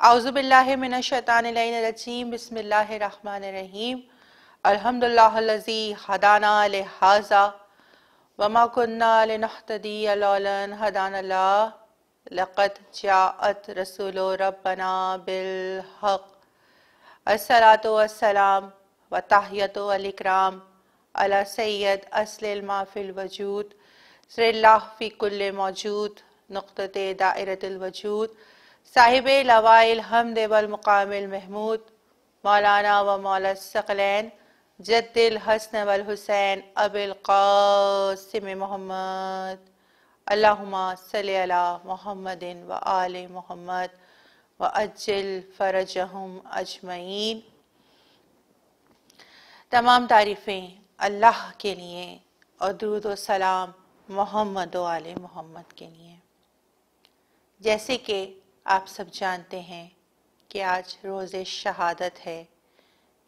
اعوذ باللہ من الشیطان الرجیم بسم اللہ الرحمن الرحیم الحمدللہ الذی ہدانا لہذا وما کننا لنہتدی لولا ان ہدانا اللہ لقد جاءت رسول ربنا بالحق الصلاۃ والسلام وتحیۃ والاکرام علی سید اصل الماء فی الوجود سر اللہ فی کل موجود نقطۃ دائرۃ الوجود صاحب لوائے الحمد والمقام المحمود مولانا و مولا الثقلین جد الحسن والحسین ابی القاسم محمد اللہم صلی علی محمد و آل محمد و اجل فرجہم اجمعین۔ تمام تعریفیں اللہ کے لیے اور درود و سلام محمد و آل محمد کے لیے۔ جیسے کہ آپ سب جانتے ہیں کہ آج روز شہادت ہے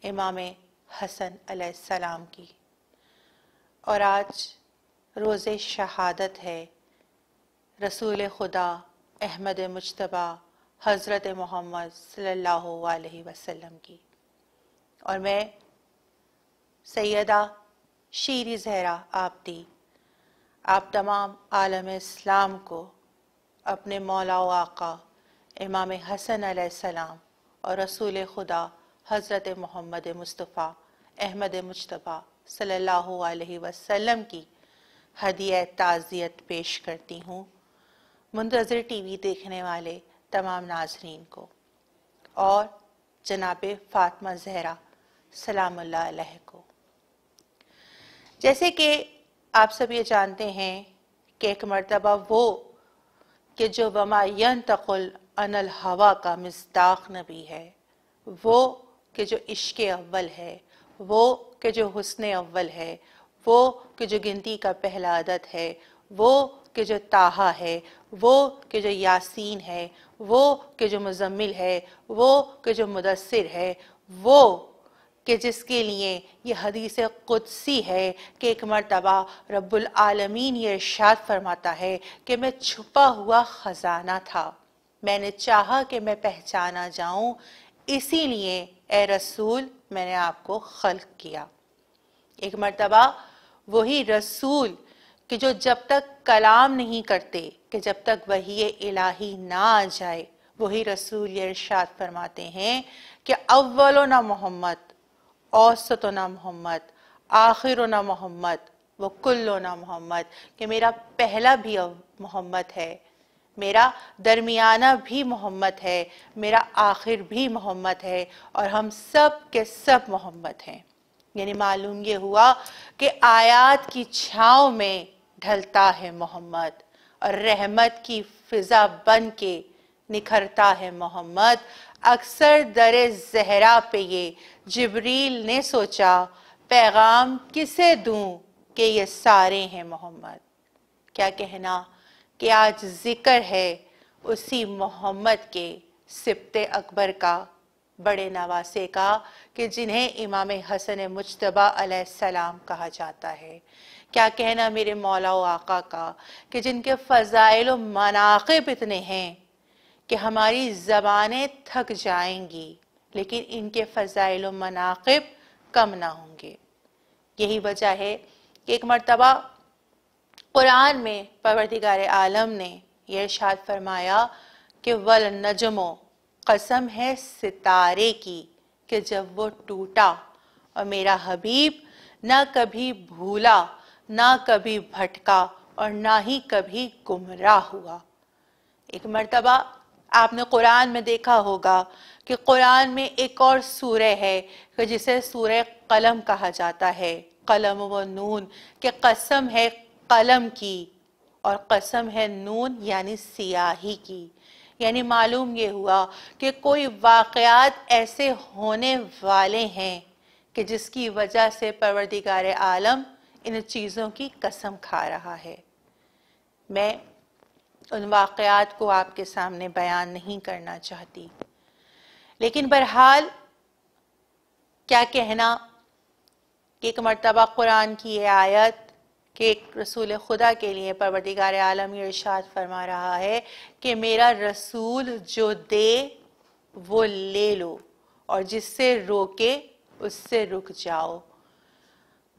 امام حسن علیہ السلام کی، اور آج روز شہادت ہے رسول خدا احمد مجتبیٰ حضرت محمد صلی اللہ علیہ وسلم کی، اور میں سیدہ شیریں زہرا آبدی آپ تمام عالم اسلام کو اپنے مولا و آقا امام حسن علیہ السلام اور رسول خدا حضرت محمد مصطفیٰ احمد مجتبیٰ صلی اللہ علیہ وسلم کی ہدیہ تعزیت پیش کرتی ہوں، منتظر ٹی وی دیکھنے والے تمام ناظرین کو، اور جناب فاطمہ زہرا سلام اللہ علیہ کو۔ جیسے کہ آپ سب یہ جانتے ہیں کہ ایک مرتبہ وہ کہ جو وما ینطق عن الہویٰ کا مصداق نبی ہے، وہ کہ جو عشق اول ہے، وہ کہ جو حسن اول ہے، وہ کہ جو گنتی کا پہلا عدد ہے، وہ کہ جو طٰہٰ ہے، وہ کہ جو یاسین ہے، وہ کہ جو مزمل ہے، وہ کہ جو مدثر ہے، وہ کہ جس کے لیے یہ حدیث قدسی ہے کہ ایک مرتبہ رب العالمین یہ ارشاد فرماتا ہے کہ میں چھپا ہوا خزانہ تھا، میں نے چاہا کہ میں پہچانا جاؤں، اسی لیے اے رسول میں نے آپ کو خلق کیا۔ ایک مرتبہ وہی رسول کہ جو جب تک کلام نہیں کرتے، کہ جب تک وحی الہی نہ آ جائے، وہی رسول یہ ارشاد فرماتے ہیں کہ اولنا محمد، اوسطنا محمد، آخرنا محمد و کلنا محمد، کہ میرا پہلا بھی محمد ہے، میرا درمیانہ بھی محمد ہے، میرا آخر بھی محمد ہے، اور ہم سب کے سب محمد ہیں۔ یعنی معلوم یہ ہوا کہ آیات کی چھاؤں میں ڈھلتا ہے محمد، اور رحمت کی فضا بن کے نکھرتا ہے محمد۔ اکثر در زہرا پہ یہ جبریل نے سوچا، پیغام کسے دوں کہ یہ سارے ہیں محمد۔ کیا کہنا کہ آج ذکر ہے اسی محمد کے سبط اکبر کا، بڑے نواسے کا، کہ جنہیں امام حسن مجتبیٰ علیہ السلام کہا جاتا ہے۔ کیا کہنا میرے مولا و آقا کا کہ جن کے فضائل و مناقب اتنے ہیں کہ ہماری زبانیں تھک جائیں گی، لیکن ان کے فضائل و مناقب کم نہ ہوں گے۔ یہی وجہ ہے کہ ایک مرتبہ قرآن میں پروردگار عالم نے یہ ارشاد فرمایا کہ وَالنَّجْمُ، قسم ہے ستارے کی کہ جب وہ ٹوٹا، اور میرا حبیب نہ کبھی بھولا، نہ کبھی بھٹکا، اور نہ ہی کبھی گمراہ ہوا۔ ایک مرتبہ آپ نے قرآن میں دیکھا ہوگا کہ قرآن میں ایک اور سورہ ہے کہ جسے سورہ قلم کہا جاتا ہے، قلم و نون، کہ قسم ہے قلم کی اور قسم ہے نون یعنی سیاہی کی۔ یعنی معلوم یہ ہوا کہ کوئی واقعات ایسے ہونے والے ہیں کہ جس کی وجہ سے پروردگار عالم ان چیزوں کی قسم کھا رہا ہے۔ میں ان واقعات کو آپ کے سامنے بیان نہیں کرنا چاہتی، لیکن بہرحال کیا کہنا کہ ایک مرتبہ قرآن کی یہ آیت کہ ایک رسول خدا کے لیے پروردگار عالم یہ ارشاد فرما رہا ہے کہ میرا رسول جو دے وہ لے لو، اور جس سے روکے اس سے رک جاؤ۔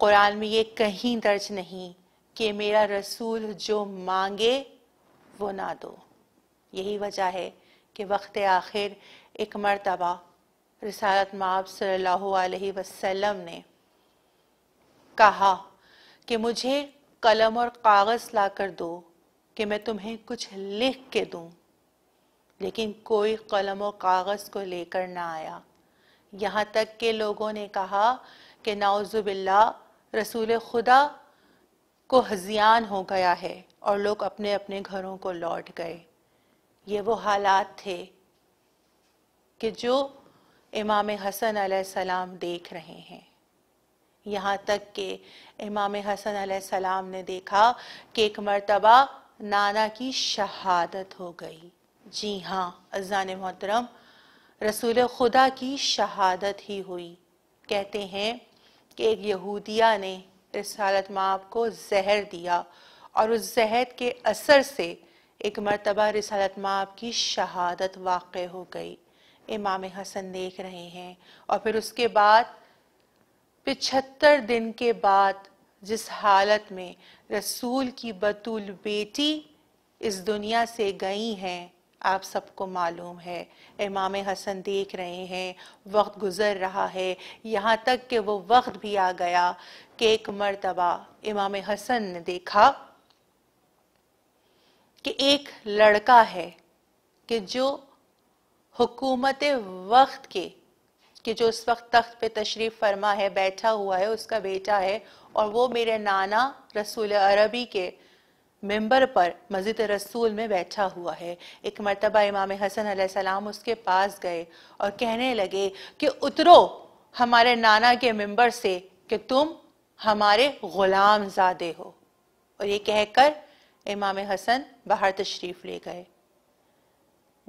قرآن میں یہ کہیں درج نہیں کہ میرا رسول جو مانگے وہ نہ دو۔ یہی وجہ ہے کہ وقت آخر ایک مرتبہ رسالت مآب صلی اللہ علیہ وسلم نے کہا کہ مجھے قلم اور کاغذ لا کر دو کہ میں تمہیں کچھ لکھ کے دوں، لیکن کوئی قلم و کاغذ کو لے کر نہ آیا، یہاں تک کہ لوگوں نے کہا کہ نعوذ باللہ رسول خدا کو ہذیان ہو گیا ہے، اور لوگ اپنے اپنے گھروں کو لوٹ گئے۔ یہ وہ حالات تھے کہ جو امام حسن علیہ السلام دیکھ رہے ہیں، یہاں تک کہ امام حسن علیہ السلام نے دیکھا کہ ایک مرتبہ نانا کی شہادت ہو گئی۔ جی ہاں عزیزان محترم، رسول خدا کی شہادت ہی ہوئی۔ کہتے ہیں کہ ایک یہودیہ نے رسالت مآب کو زہر دیا، اور اس زہر کے اثر سے ایک مرتبہ رسالت مآب کی شہادت واقع ہو گئی۔ امام حسن دیکھ رہے ہیں، اور پھر اس کے بعد 75 دن کے بعد جس حالت میں رسول کی بطول بیٹی اس دنیا سے گئی ہیں آپ سب کو معلوم ہے۔ امام حسن دیکھ رہے ہیں، وقت گزر رہا ہے، یہاں تک کہ وہ وقت بھی آ گیا کہ ایک مرتبہ امام حسن نے دیکھا کہ ایک لڑکا ہے کہ جو حکومت وقت کے کہ جو اس وقت تخت پہ تشریف فرما ہے، بیٹھا ہوا ہے، اس کا بیٹا ہے، اور وہ میرے نانا رسول عربی کے ممبر پر مسجد رسول میں بیٹھا ہوا ہے۔ ایک مرتبہ امام حسن علیہ السلام اس کے پاس گئے اور کہنے لگے کہ اترو ہمارے نانا کے ممبر سے کہ تم ہمارے غلام زادے ہو، اور یہ کہہ کر امام حسن باہر تشریف لے گئے۔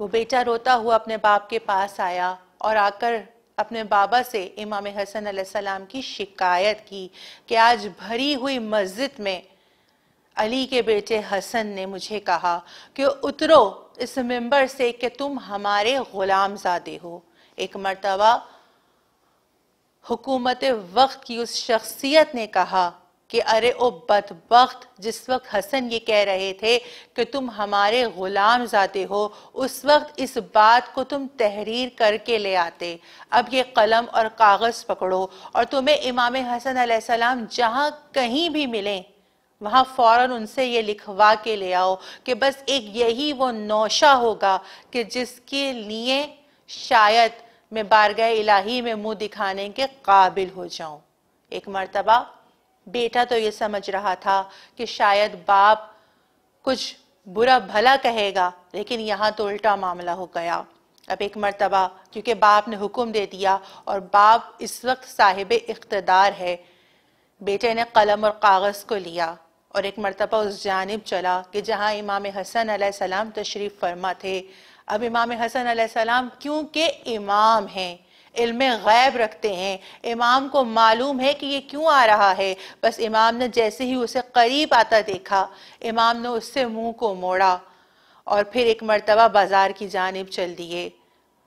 وہ بیٹا روتا ہوا اپنے باپ کے پاس آیا اور آ کر اپنے بابا سے امام حسن علیہ السلام کی شکایت کی کہ آج بھری ہوئی مسجد میں علی کے بیٹے حسن نے مجھے کہا کہ اترو اس ممبر سے کہ تم ہمارے غلام زادے ہو۔ ایک مرتبہ حکومت وقت کی اس شخصیت نے کہا کہ ارے او بدبخت، جس وقت حسن یہ کہہ رہے تھے کہ تم ہمارے غلام زادے ہو، اس وقت اس بات کو تم تحریر کر کے لے آتے۔ اب یہ قلم اور کاغذ پکڑو، اور تمہیں امام حسن علیہ السلام جہاں کہیں بھی ملیں وہاں فوراً ان سے یہ لکھوا کے لے آؤ کہ بس ایک یہی وہ نوشہ ہوگا کہ جس کے لیے شاید میں بارگاہ الہی میں منہ دکھانے کے قابل ہو جاؤں۔ ایک مرتبہ بیٹا تو یہ سمجھ رہا تھا کہ شاید باپ کچھ برا بھلا کہے گا، لیکن یہاں تو الٹا معاملہ ہو گیا۔ اب ایک مرتبہ کیونکہ باپ نے حکم دے دیا اور باپ اس وقت صاحب اقتدار ہے، بیٹے نے قلم اور کاغذ کو لیا اور ایک مرتبہ اس جانب چلا کہ جہاں امام حسن علیہ السلام تشریف فرما تھے۔ اب امام حسن علیہ السلام کیونکہ امام ہیں، علم غیب رکھتے ہیں، امام کو معلوم ہے کہ یہ کیوں آ رہا ہے، بس امام نے جیسے ہی اسے قریب آتا دیکھا، امام نے اس سے منہ کو موڑا اور پھر ایک مرتبہ بازار کی جانب چل دیے۔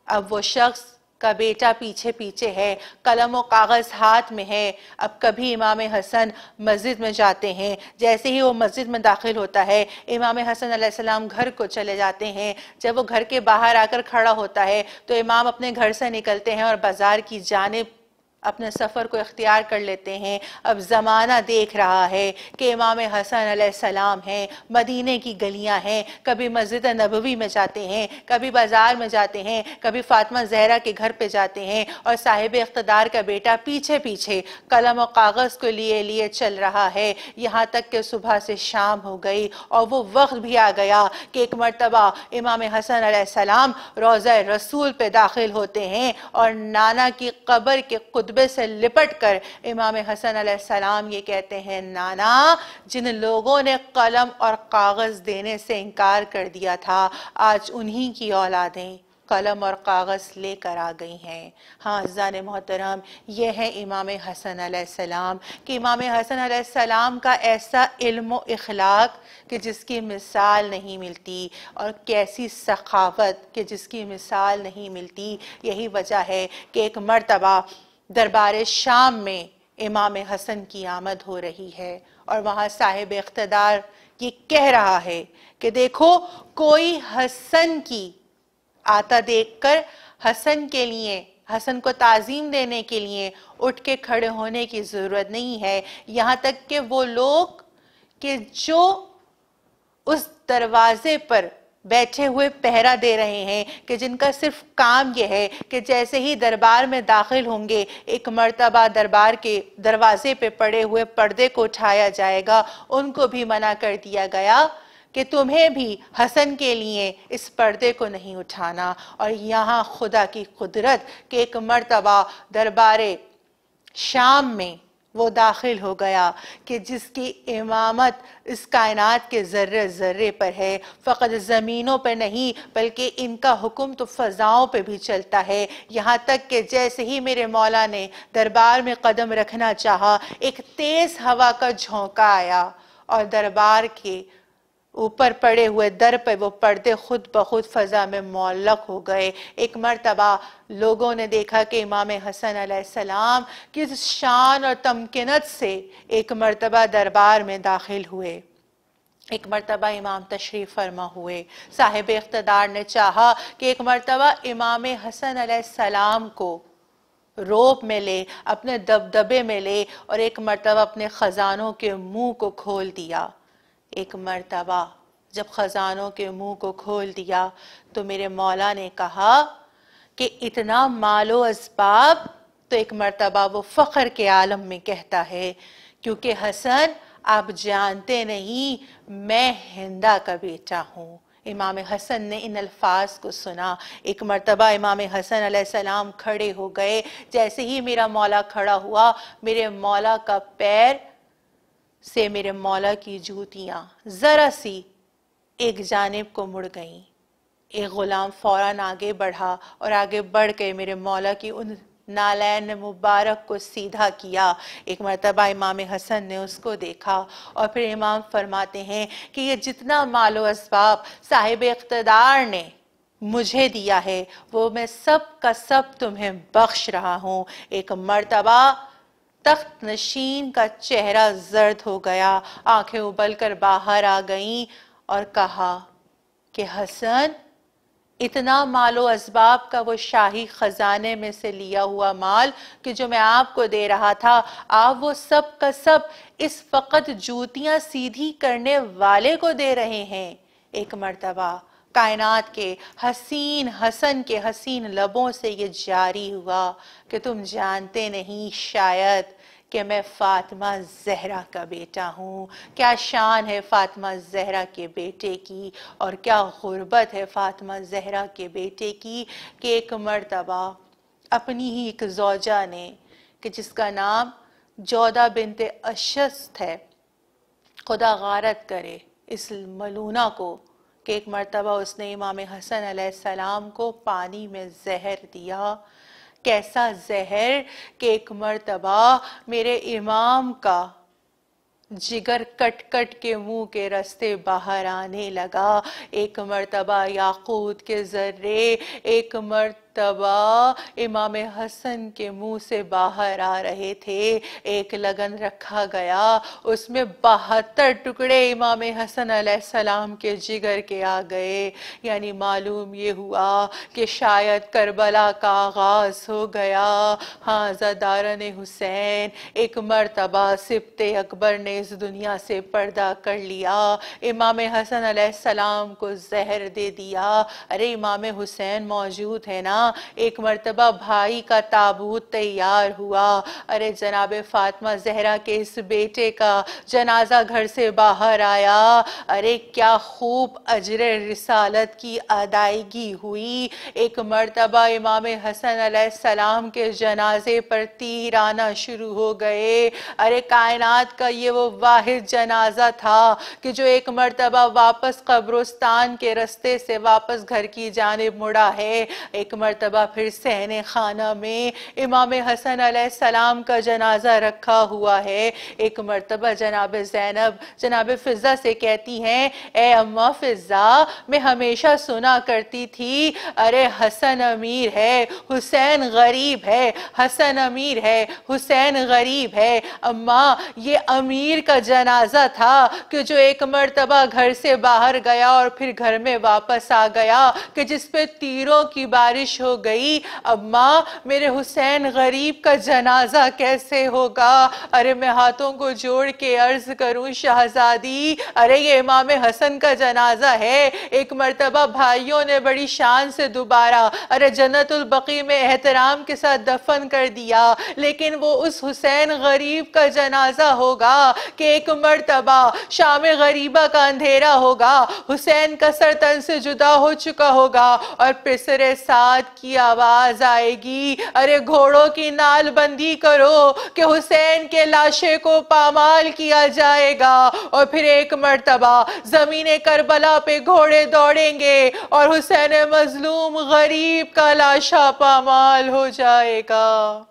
اب وہ شخص کا بیٹا پیچھے پیچھے ہے، قلم و کاغذ ہاتھ میں ہے۔ اب کبھی امام حسن مسجد میں جاتے ہیں، جیسے ہی وہ مسجد میں داخل ہوتا ہے امام حسن علیہ السلام گھر کو چلے جاتے ہیں۔ جب وہ گھر کے باہر آ کر کھڑا ہوتا ہے تو امام اپنے گھر سے نکلتے ہیں اور بازار کی جانب اپنے سفر کو اختیار کر لیتے ہیں۔ اب زمانہ دیکھ رہا ہے کہ امام حسن علیہ السلام ہیں، مدینے کی گلیاں ہیں، کبھی مسجد نبوی میں جاتے ہیں، کبھی بازار میں جاتے ہیں، کبھی فاطمہ زہرا کے گھر پہ جاتے ہیں، اور صاحب اقتدار کا بیٹا پیچھے پیچھے قلم و کاغذ کو لیے لیے چل رہا ہے، یہاں تک کہ صبح سے شام ہو گئی اور وہ وقت بھی آ گیا کہ ایک مرتبہ امام حسن علیہ السلام روضہ رسول پہ داخل ہوتے ہیں اور نانا کی قبر کے خطبے سے لپٹ کر امام حسن علیہ السلام یہ کہتے ہیں، نانا، جن لوگوں نے قلم اور کاغذ دینے سے انکار کر دیا تھا، آج انہی کی اولادیں قلم اور کاغذ لے کر آ گئی ہیں۔ ہاں عزیزان محترم، یہ ہے امام حسن علیہ السلام کہ امام حسن علیہ السلام کا ایسا علم و اخلاق کہ جس کی مثال نہیں ملتی، اور کیسی سخاوت کہ جس کی مثال نہیں ملتی۔ یہی وجہ ہے کہ ایک مرتبہ دربار شام میں امام حسن کی آمد ہو رہی ہے، اور وہاں صاحب اقتدار یہ کہہ رہا ہے کہ دیکھو، کوئی حسن کی آتا دیکھ کر حسن کے لیے، حسن کو تعظیم دینے کے لیے اٹھ کے کھڑے ہونے کی ضرورت نہیں ہے، یہاں تک کہ وہ لوگ کہ جو اس دروازے پر بیٹھے ہوئے پہرا دے رہے ہیں، کہ جن کا صرف کام یہ ہے کہ جیسے ہی دربار میں داخل ہوں گے ایک مرتبہ دربار کے دروازے پہ پڑے ہوئے پردے کو اٹھایا جائے گا، ان کو بھی منع کر دیا گیا کہ تمہیں بھی حسن کے لیے اس پردے کو نہیں اٹھانا۔ اور یہاں خدا کی قدرت کہ ایک مرتبہ دربار شام میں وہ داخل ہو گیا کہ جس کی امامت اس کائنات کے ذرے ذرے پر ہے، فقط زمینوں پہ نہیں بلکہ ان کا حکم تو فضاؤں پہ بھی چلتا ہے۔ یہاں تک کہ جیسے ہی میرے مولا نے دربار میں قدم رکھنا چاہا، ایک تیز ہوا کا جھونکا آیا اور دربار کے اوپر پڑے ہوئے در پہ وہ پردے خود بخود فضا میں معلق ہو گئے۔ ایک مرتبہ لوگوں نے دیکھا کہ امام حسن علیہ السلام کس شان اور تمکنت سے ایک مرتبہ دربار میں داخل ہوئے۔ ایک مرتبہ امام تشریف فرما ہوئے، صاحب اقتدار نے چاہا کہ ایک مرتبہ امام حسن علیہ السلام کو روب میں لے، اپنے دبدبے میں لے، اور ایک مرتبہ اپنے خزانوں کے منہ کو کھول دیا۔ ایک مرتبہ جب خزانوں کے منہ کو کھول دیا تو میرے مولا نے کہا کہ اتنا مال و اسباب، تو ایک مرتبہ وہ فخر کے عالم میں کہتا ہے، کیونکہ حسن آپ جانتے نہیں میں ہندہ کا بیٹا ہوں۔ امام حسن نے ان الفاظ کو سنا، ایک مرتبہ امام حسن علیہ السلام کھڑے ہو گئے۔ جیسے ہی میرا مولا کھڑا ہوا، میرے مولا کا پیر سے میرے مولا کی جوتیاں ذرا سی ایک جانب کو مڑ گئیں۔ ایک غلام فوراً آگے بڑھا اور آگے بڑھ کے میرے مولا کی ان نالین مبارک کو سیدھا کیا۔ ایک مرتبہ امام حسن نے اس کو دیکھا، اور پھر امام فرماتے ہیں کہ یہ جتنا مال و اسباب صاحب اقتدار نے مجھے دیا ہے وہ میں سب کا سب تمہیں بخش رہا ہوں۔ ایک مرتبہ تخت نشین کا چہرہ زرد ہو گیا، آنکھیں ابل کر باہر آ گئیں اور کہا کہ حسن، اتنا مال و اسباب کا وہ شاہی خزانے میں سے لیا ہوا مال کہ جو میں آپ کو دے رہا تھا، آپ وہ سب کا سب اس فقط جوتیاں سیدھی کرنے والے کو دے رہے ہیں۔ ایک مرتبہ کائنات کے حسین حسن کے حسین لبوں سے یہ جاری ہوا کہ تم جانتے نہیں شاید کہ میں فاطمہ زہرا کا بیٹا ہوں۔ کیا شان ہے فاطمہ زہرا کے بیٹے کی، اور کیا غربت ہے فاطمہ زہرا کے بیٹے کی کہ ایک مرتبہ اپنی ہی ایک زوجہ نے کہ جس کا نام جودہ بنت اشست ہے، خدا غارت کرے اس ملونہ کو، کہ ایک مرتبہ اس نے امام حسن علیہ السلام کو پانی میں زہر دیا۔ کیسا زہر کہ ایک مرتبہ میرے امام کا جگر کٹ کٹ کے منہ کے رستے باہر آنے لگا۔ ایک مرتبہ یاقوت کے ذرے ایک مرتبہ امام حسن کے منہ سے باہر آ رہے تھے۔ ایک لگن رکھا گیا، اس میں 72 ٹکڑے امام حسن علیہ السلام کے جگر کے آ گئے۔ یعنی معلوم یہ ہوا کہ شاید کربلا کا آغاز ہو گیا۔ ہاں زادارن حسین، ایک مرتبہ سبط اکبر نے اس دنیا سے پردہ کر لیا، امام حسن علیہ السلام کو زہر دے دیا۔ ارے امام حسین موجود ہے نا، ایک مرتبہ بھائی کا تابوت تیار ہوا. ارے جناب فاطمہ زہرا کے اس بیٹے کا جنازہ گھر سے باہر آیا. ارے کیا خوب اجر رسالت کی ادائیگی ہوئی. ایک مرتبہ امام حسن علیہ السلام کے جنازے پر تیر آنا شروع ہو گئے. ارے کائنات کا یہ وہ واحد جنازہ تھا کہ جو ایک مرتبہ واپس قبرستان کے رستے سے واپس گھر کی جانب مڑا ہے. ایک مرتبہ پھر صحن خانہ میں امام حسن علیہ السلام کا جنازہ رکھا ہوا ہے. ایک مرتبہ جناب زینب جناب فضہ سے کہتی ہیں اے اماں فضہ میں ہمیشہ سنا کرتی تھی ارے حسن امیر ہے حسین غریب ہے حسن امیر ہے حسین غریب ہے. اماں یہ امیر کا جنازہ تھا کہ جو ایک مرتبہ گھر سے باہر گیا اور پھر گھر میں واپس آ گیا کہ جس پہ تیروں کی بارش ہو گئی. اماں میرے حسین غریب کا جنازہ کیسے ہوگا؟ ارے میں ہاتھوں کو جوڑ کے عرض کروں شہزادی ارے یہ امام حسن کا جنازہ ہے. ایک مرتبہ بھائیوں نے بڑی شان سے دوبارہ ارے جنت البقیع میں احترام کے ساتھ دفن کر دیا لیکن وہ اس حسین غریب کا جنازہ ہوگا کہ ایک مرتبہ شام غریبہ کا اندھیرا ہوگا حسین کا سر تن سے جدا ہو چکا ہوگا اور پسر سعد کی آواز آئے گی ارے گھوڑوں کی نال بندی کرو کہ حسین کے لاشے کو پامال کیا جائے گا. اور پھر ایک مرتبہ زمین کربلا پہ گھوڑے دوڑیں گے اور حسین مظلوم غریب کا لاشا پامال ہو جائے گا.